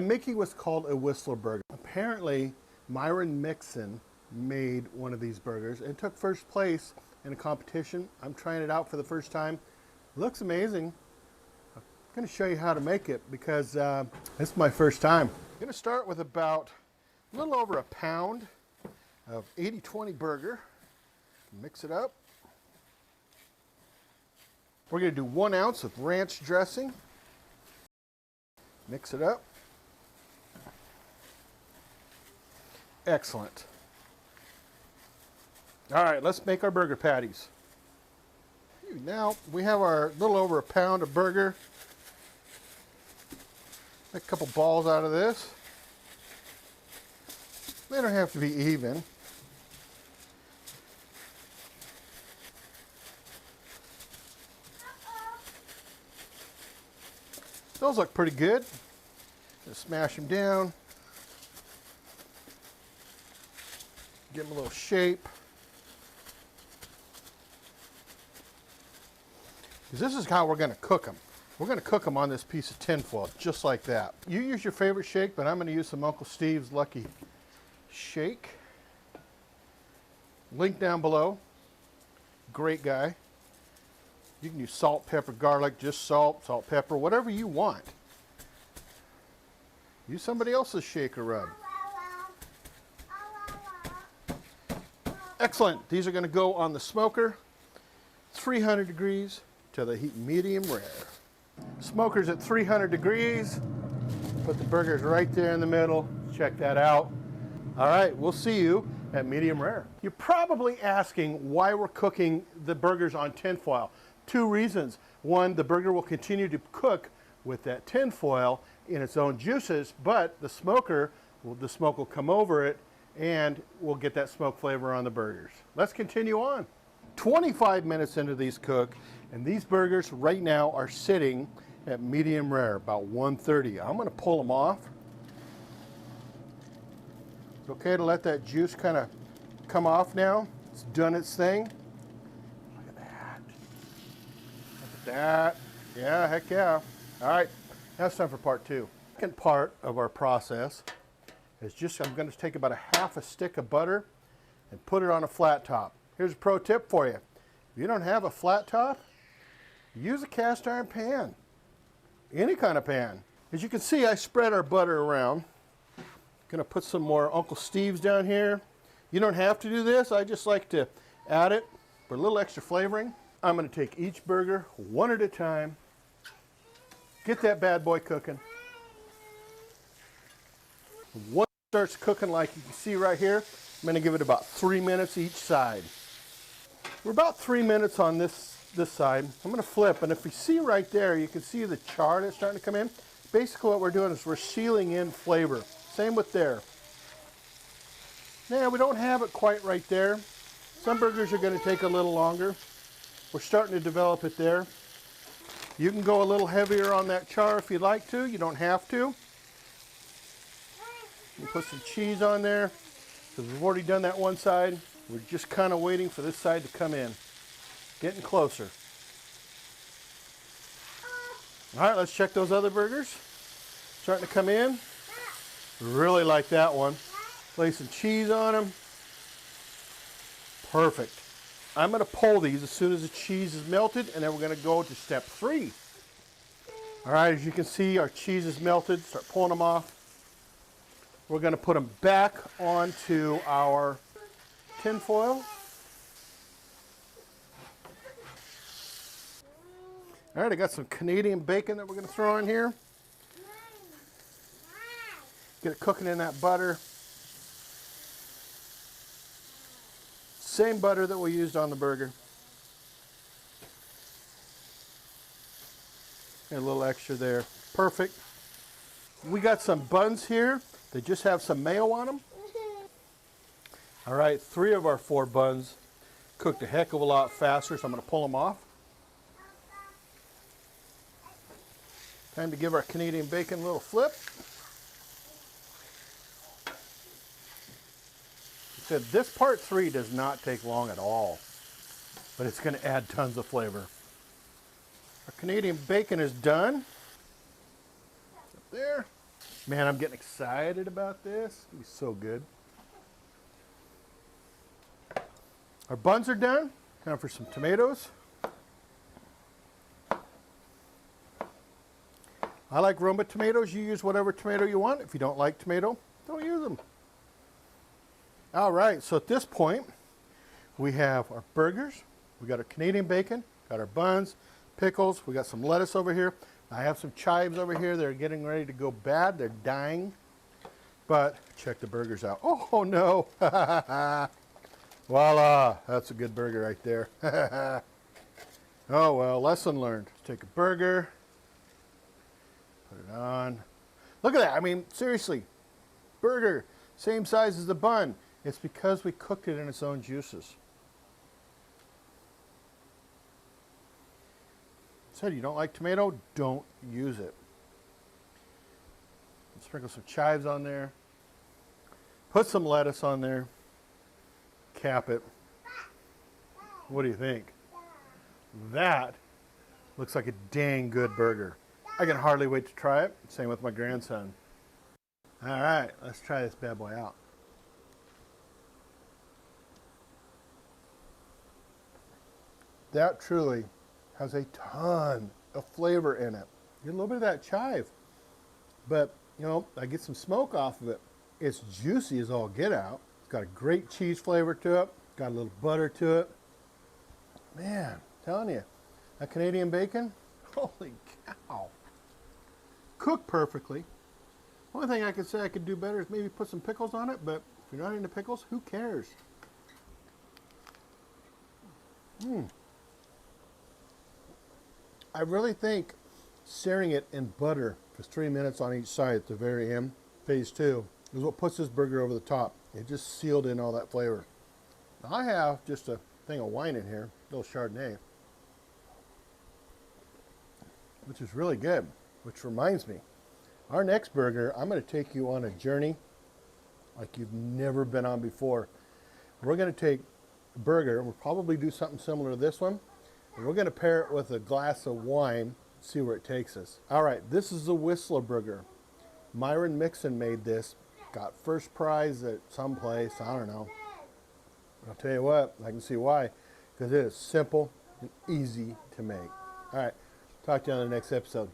I'm making what's called a Whistler burger. Apparently, Myron Mixon made one of these burgers and took first place in a competition. I'm trying it out for the first time. It looks amazing. I'm going to show you how to make it because this is my first time. I'm going to start with about a little over a pound of 80-20 burger. Mix it up. We're going to do 1 ounce of ranch dressing. Mix it up. Excellent. All right, let's make our burger patties. Now we have our little over a pound of burger. Make a couple balls out of this. They don't have to be even. Those look pretty good. Just smash them down. Give them a little shape. Because this is how we're going to cook them. We're going to cook them on this piece of tin foil, just like that. You use your favorite shake, but I'm going to use some Uncle Steve's Lucky Shake. Link down below. Great guy. You can use salt, pepper, garlic, just salt, pepper, whatever you want. Use somebody else's shaker rub. Excellent. These are going to go on the smoker, 300 degrees till they heat medium rare. Smoker's at 300 degrees. Put the burgers right there in the middle. Check that out. All right, we'll see you at medium rare. You're probably asking why we're cooking the burgers on tin foil. 2 reasons. 1, the burger will continue to cook with that tin foil in its own juices, but the smoke will come over it and we'll get that smoke flavor on the burgers. Let's continue on. 25 minutes into these cook, and these burgers right now are sitting at medium rare, about 130. I'm going to pull them off. It's okay to let that juice kind of come off now. It's done its thing. Look at that. Look at that. Yeah, heck yeah. All right, now it's time for part 2. Second part of our process is just, I'm going to take about a half a stick of butter and put it on a flat top. Here's a pro tip for you. If you don't have a flat top, use a cast iron pan. Any kind of pan. As you can see, I spread our butter around. Gonna put some more Uncle Steve's down here. You don't have to do this. I just like to add it for a little extra flavoring. I'm gonna take each burger one at a time. Get that bad boy cooking. Once it starts cooking like you can see right here, I'm going to give it about 3 minutes each side. We're about 3 minutes on this side. I'm going to flip, and if you see right there, you can see the char that's starting to come in. Basically what we're doing is we're sealing in flavor. Same with there. Now we don't have it quite right there. Some burgers are going to take a little longer. We're starting to develop it there. You can go a little heavier on that char if you'd like to. You don't have to. You put some cheese on there because we've already done that one side. We're just kind of waiting for this side to come in. Getting closer. All right, let's check those other burgers. Starting to come in. Really like that one. Lay some cheese on them. Perfect. I'm going to pull these as soon as the cheese is melted, and then we're going to go to step 3. All right, as you can see, our cheese is melted. Start pulling them off. We're going to put them back onto our tin foil. All right, I got some Canadian bacon that we're going to throw in here. Get it cooking in that butter. Same butter that we used on the burger. And a little extra there. Perfect. We got some buns here. They just have some mayo on them. All right, 3 of our 4 buns cooked a heck of a lot faster, so I'm going to pull them off. Time to give our Canadian bacon a little flip. I said this part 3 does not take long at all, but it's going to add tons of flavor. Our Canadian bacon is done. Up there. Man, I'm getting excited about this. It'll be so good. Our buns are done. Time for some tomatoes. I like Roma tomatoes. You use whatever tomato you want. If you don't like tomato, don't use them. All right, so at this point, we have our burgers. We got our Canadian bacon, got our buns, pickles. We got some lettuce over here. I have some chives over here. They're getting ready to go bad. They're dying. But check the burgers out. Oh, no. Voila. That's a good burger right there. Oh, well, lesson learned. Let's take a burger. Put it on. Look at that. I mean, seriously. Burger. Same size as the bun. It's because we cooked it in its own juices. Said you don't like tomato, don't use it. Sprinkle some chives on there. Put some lettuce on there. Cap it. What do you think? That looks like a dang good burger. I can hardly wait to try it. Same with my grandson. All right, let's try this bad boy out. That truly has a ton of flavor in it. Get a little bit of that chive, but you know, I get some smoke off of it. It's juicy as all get out. It's got a great cheese flavor to it. Got a little butter to it. Man, I'm telling you, that Canadian bacon, holy cow. Cooked perfectly. Only thing I could say I could do better is maybe put some pickles on it, but if you're not into pickles, who cares? I really think searing it in butter for 3 minutes on each side at the very end, phase 2, is what puts this burger over the top. It just sealed in all that flavor. Now I have just a thing of wine in here, a little Chardonnay, which is really good, which reminds me, our next burger, I'm going to take you on a journey like you've never been on before. We're going to take a burger, we'll probably do something similar to this one, and we're going to pair it with a glass of wine, see where it takes us. All right, this is the Whistler burger. Myron Mixon made this, got first prize at some place, I don't know. I'll tell you what, I can see why, because it is simple and easy to make. All right, talk to you on the next episode.